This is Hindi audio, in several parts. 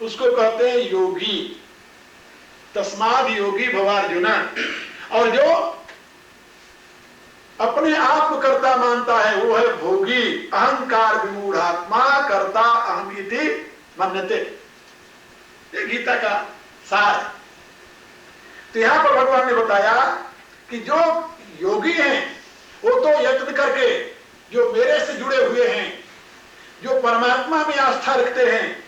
उसको कहते हैं योगी। तस्माद योगी भवार्जुन। और जो अपने आप को कर्ता मानता है वो है भोगी। अहंकार विमूढ़ात्मा कर्ता अहम इति मन्यते। ये गीता का सार। तो यहां पर भगवान ने बताया कि जो योगी हैं वो तो यत्न करके, जो मेरे से जुड़े हुए हैं, जो परमात्मा में आस्था रखते हैं,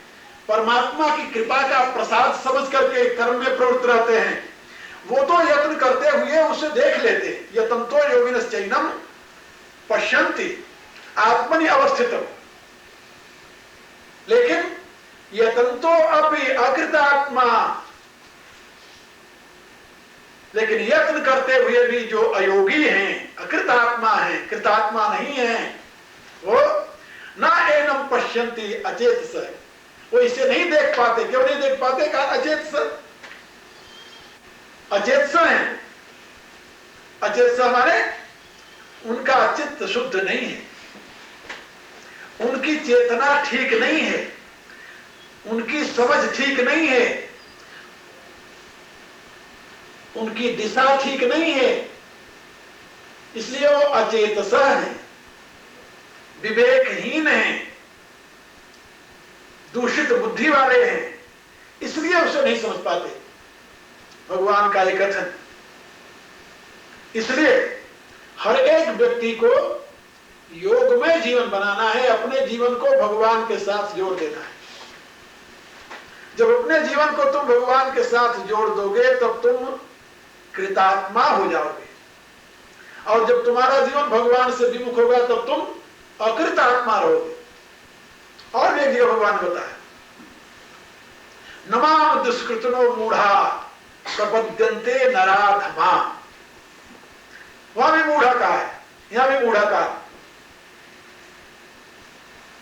परमात्मा की कृपा का प्रसाद समझ करके कर्म में प्रवृत्त रहते हैं, वो तो यत्न करते हुए उसे देख लेते। यतन्तो योगिनश्चैनम पश्यन्ति आत्मनि अवस्थितम्। लेकिन यतन्तो अपि अकृतात्मा, लेकिन यत्न करते हुए भी जो अयोगी हैं, अकृतात्मा हैं, कृतात्मा नहीं हैं, वो ना एनम पश्यन्ति अचेतस। वो इसे नहीं देख पाते। क्यों नहीं देख पाते? कहा अचेतस। अचेतस है। अचेतस हमारे उनका चित्त शुद्ध नहीं है, उनकी चेतना ठीक नहीं है, उनकी समझ ठीक नहीं है, उनकी दिशा ठीक नहीं है, इसलिए वो अचेतस है, विवेकहीन है, दूषित बुद्धि वाले हैं, इसलिए उसे नहीं समझ पाते। भगवान का एक कथन। इसलिए हर एक व्यक्ति को योगमय जीवन बनाना है, अपने जीवन को भगवान के साथ जोड़ देना है। जब अपने जीवन को तुम भगवान के साथ जोड़ दोगे तब तुम कृतात्मा हो जाओगे, और जब तुम्हारा जीवन भगवान से विमुख होगा तब तुम अकृतात्मा रहोगे। और एक जगह भगवान बताया, नमाम दुष्कृतनो मूढ़ा प्रपद्यन्ते नराधमा। वहां भी मूढ़ा कहा है, यहां भी मूढ़ा कहा।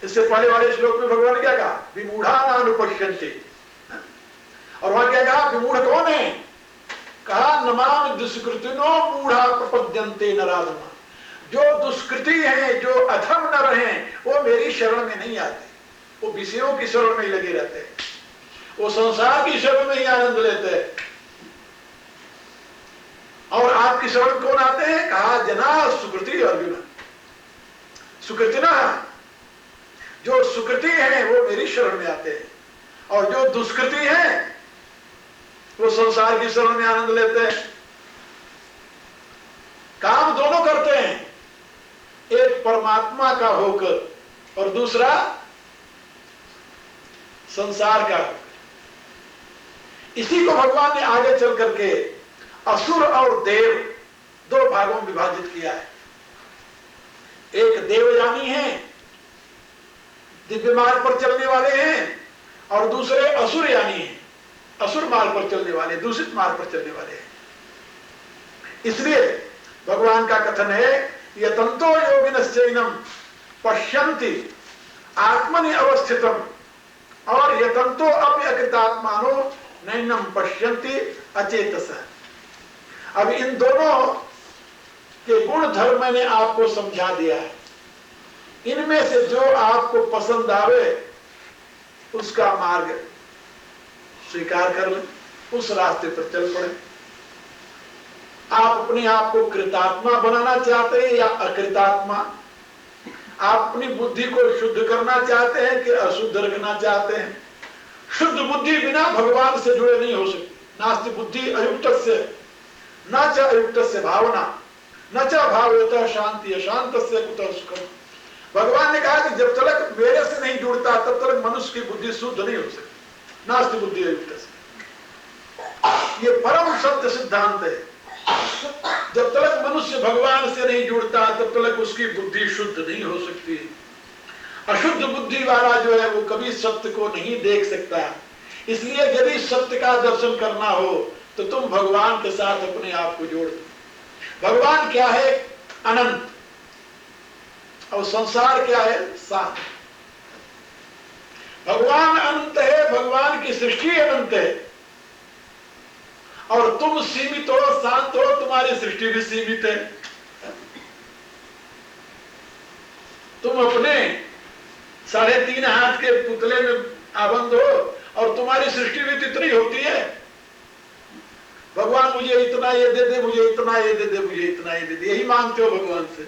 इससे पहले वाले श्लोक में भगवान ने क्या कहा? विमूढ़ा नानुपश्यन्ते। और वहां क्या कहा? विमूढ़ कौन है? कहा नमाम दुष्कृतिनो मूढ़ा प्रपद्यन्ते नराधमा। जो दुष्कृति हैं, जो अधम नर हैं, वो मेरी शरण में नहीं आते, वो विषयों की शरण में ही लगे रहते हैं, वो संसार की शरण में ही आनंद लेते हैं। और आपकी शरण कौन आते हैं? कहा जना सुकृति अर्जुन। सुकृतिना, जो सुकृति है वो मेरी शरण में आते हैं, और जो दुष्कृति है वो संसार की शरण में आनंद लेते हैं। काम दोनों करते हैं, एक परमात्मा का होकर और दूसरा संसार का होकर। इसी को भगवान ने आगे चल करके असुर और देव दो भागों में विभाजित किया है। एक देवयानी है, दिव्य मार्ग पर चलने वाले हैं, और दूसरे असुर यानी हैं, असुर मार्ग पर चलने वाले, दूषित मार्ग पर चलने वाले हैं। इसलिए भगवान का कथन है, यतन्तो योगिनश्चैनम पश्यन्ति आत्मनि अवस्थितम, और यतन्तो अपि अकृतात्मानो नैनम पश्यन्ति अचेतस। अब इन दोनों के गुण धर्म मैंने आपको समझा दिया है। इनमें से जो आपको पसंद आवे उसका मार्ग स्वीकार कर लें, उस रास्ते पर चल पड़े। आप अपने आप को कृतात्मा बनाना चाहते हैं या अकृतात्मा? आप अपनी बुद्धि को शुद्ध करना चाहते हैं कि अशुद्ध रखना चाहते हैं? शुद्ध बुद्धि बिना भगवान से जुड़े नहीं हो सकती। नास्ति बुद्धि अयुक्तस्य न च अयुक्तस्य भावना न च भावयतः शांति अशांतस्य कुतः सुखम्। भगवान ने कहा कि जब तक मेरे से नहीं जुड़ता तब तक मनुष्य की बुद्धि शुद्ध नहीं हो सकती। नास्ति बुद्धि अयुक्तस्य, ये परम सत्य सिद्धांत है। जब तक मनुष्य भगवान से नहीं जुड़ता तब तक उसकी बुद्धि शुद्ध नहीं हो सकती। अशुद्ध बुद्धि वाला जो है वो कभी सत्य को नहीं देख सकता। इसलिए यदि सत्य का दर्शन करना हो तो तुम भगवान के साथ अपने आप को जोड़ दो। भगवान क्या है? अनंत। और संसार क्या है? शांत। भगवान अनंत है, भगवान की सृष्टि अनंत है, और तुम सीमित हो, शांत हो, तुम्हारी सृष्टि भी सीमित है। तुम अपने 3.5 हाथ के पुतले में आबंद हो और तुम्हारी सृष्टि भी इतनी होती है, भगवान मुझे इतना ये दे दे, मुझे इतना ये दे दे, मुझे इतना ये दे दे, यही मांगते हो भगवान से।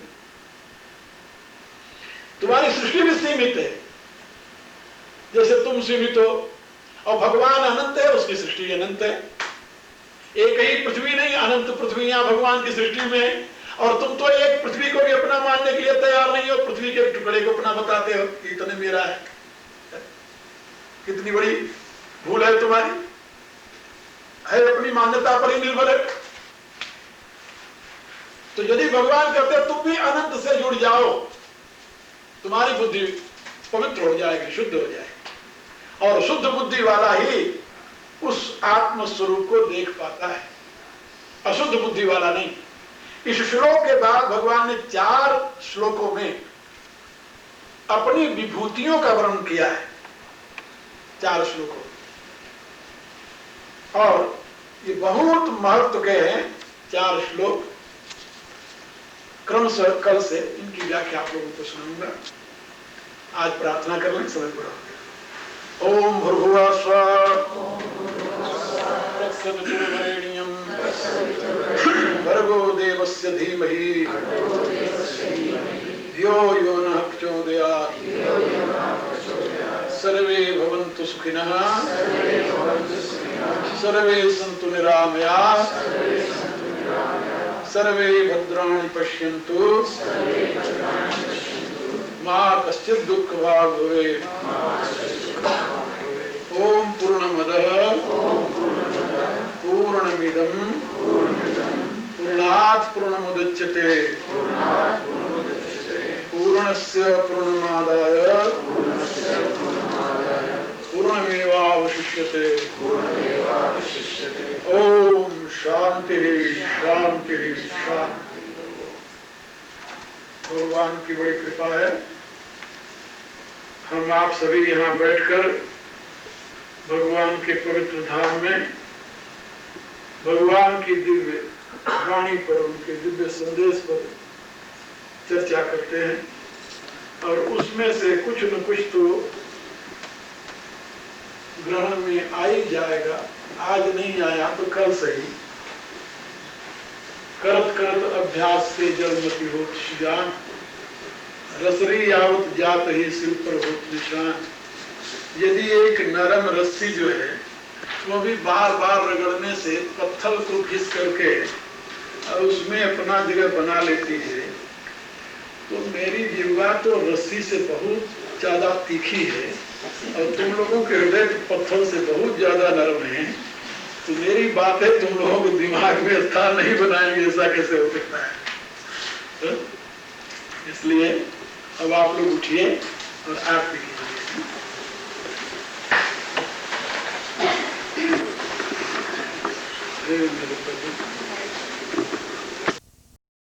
तुम्हारी सृष्टि भी सीमित है, जैसे तुम सीमित हो, और भगवान अनंत है, उसकी सृष्टि अनंत है। एक ही पृथ्वी नहीं, अनंत पृथ्वियां भगवान की सृष्टि में, और तुम तो एक पृथ्वी को भी अपना मानने के लिए तैयार नहीं हो, पृथ्वी के टुकड़े को अपना बताते हो कि इतने मेरा है। कितनी बड़ी भूल है तुम्हारी, है अपनी मान्यता पर ही निर्भर है। तो यदि भगवान कहते तुम भी अनंत से जुड़ जाओ, तुम्हारी बुद्धि पवित्र हो जाएगी, शुद्ध हो जाएगी, और शुद्ध बुद्धि वाला ही उस आत्म स्वरूप को देख पाता है, अशुद्ध बुद्धि वाला नहीं। इस श्लोक के बाद भगवान ने 4 श्लोकों में अपनी विभूतियों का वर्णन किया है, 4 श्लोकों, और ये बहुत महत्व के हैं 4 श्लोक। क्रमशः कल से इनकी व्याख्या आप लोगों को सुनाऊंगा। आज प्रार्थना कर लें, समय पूरा हो गया। ओम भूर्भुवः स्वः तत्सवितुर्वरेण्यं भर्गो देवस्य धीमहि धियो यो नः प्रचोदयात्। सर्वे भवन्तु सुखिनः, सर्वे सन्तु निरामयाः, सर्वे भद्राणि पश्यन्तु, मा कश्चित् दुःखभाग् भवेत्। ओम पूर्णमदः पूर्णमिदं पूर्णात् पूर्णमुदच्यते पूर्णस्य पूर्णमादाय पूर्णमेवावशिष्यते। ओम शांति शांति शांति। भगवान की बड़ी कृपा है, हम आप सभी यहाँ बैठकर भगवान के पवित्र धाम में भगवान की दिव्य वाणी पर, उनके दिव्य संदेश पर चर्चा करते हैं, और उसमें से कुछ न कुछ तो ग्रहण में आ ही जाएगा। आज नहीं आया तो कल सही। करत करत अभ्यास से जलमति होत जान, रसरी यावत जात ही सिर पर होत निशान। यदि एक नरम रस्सी जो है वो भी बार बार रगड़ने से पत्थर को घिस करके और उसमें अपना जगह बना लेती है, तो मेरी जिह्वा तो रस्सी से बहुत ज्यादा तीखी है और तुम लोगों के हृदय पत्थर से बहुत ज्यादा नरम है, तो मेरी बातें तुम लोगों के दिमाग में स्थान नहीं बनाएंगे, ऐसा कैसे हो सकता है? तो इसलिए अब आप लोग उठिए और आप भी कीजिए। मेरे प्रभु